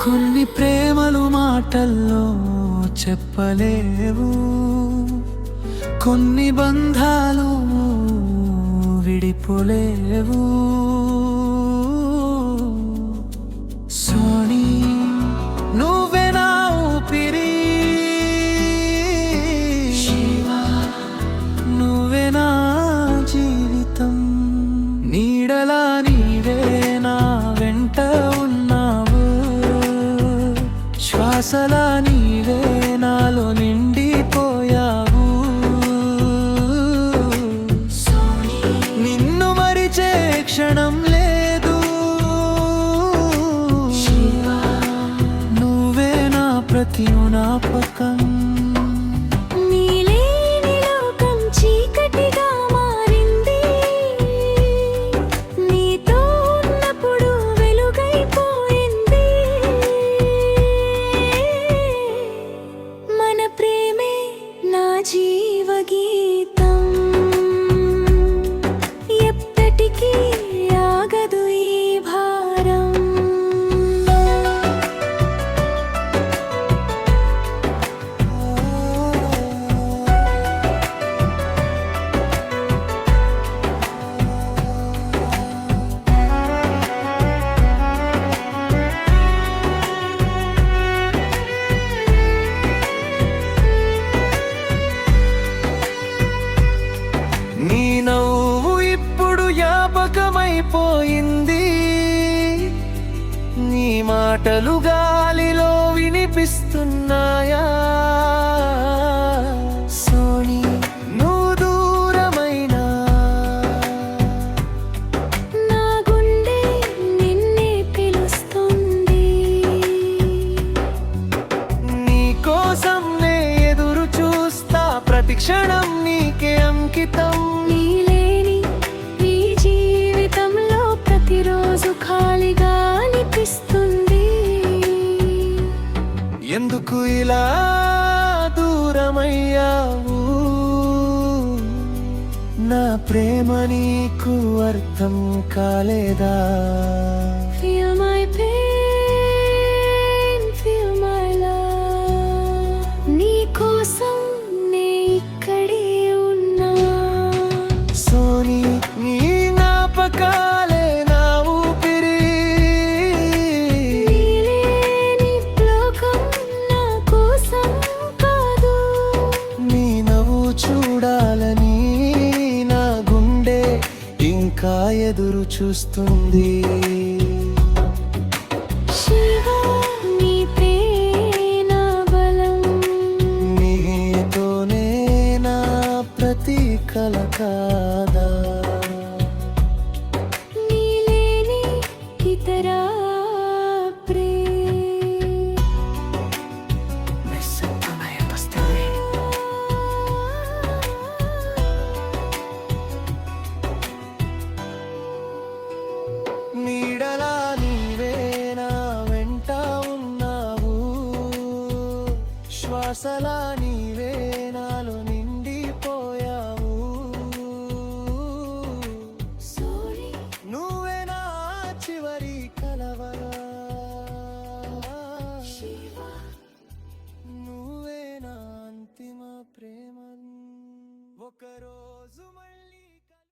కొన్ని ప్రేమలు మాటల్లో చెప్పలేవు, కొన్ని బంధాలు విడిపోలేవు. సోనీ నువ్వే నా ఊపిరి, నువ్వే నా జీవితం. నీడలా నీవే నా వెంట ఉన్నావు, శ్వాసలా నీవే నాలో నిండిపోయావు. నిన్ను మరిచే క్షణం లేదు, నువ్వే నా ప్రతి జ్ఞాపకం. జీవగీతం ఎప్పటికీ ఆగదు ఈ భారం. నీ నవ్వు ఇప్పుడు జ్ఞాపకమైపోయింది, నీ మాటలు గాలిలో వినిపిస్తున్నాయా. సోనీ నువ్వు దూరమైనా నా గుండె నిన్నే పిలుస్తుంది, నీ కోసం నే ఎదురు చూస్తా, ప్రతి క్షణం నీకే అంకితం. నీలేని ఈ జీవితంలో ప్రతిరోజు ఖాళీగా అనిపిస్తుంది. ఎందుకు ఇలా దూరమయ్యావు, నా ప్రేమ నీకు అర్థం కాలేదా. Feel my pain, feel my love. నీ కోసం నే ఇక్కడే ఉన్నా. సోనీ నీ జ్ఞాపకాలే నా ఊపిరి, నీలేని లోకం నా కోసం కాదు. నీ నవ్వు చూడాలని నా గుండె ఇంకా ఎదురు చూస్తుంది. శివా నీ ప్రేమ బలం, నీతోనే నా ప్రతి కల కాదా. నీలేని ఇతర ప్రేమ. నీడలా నీవే నా వెంట ఉన్నావు, శ్వాసలా నీవే నాలో నిండిపోయావు. Sorry. నువ్వే నా చివరి కలవరా, శివా నువ్వే నా అంతిమ ప్రేమ. ఒకరోజు మళ్ళీ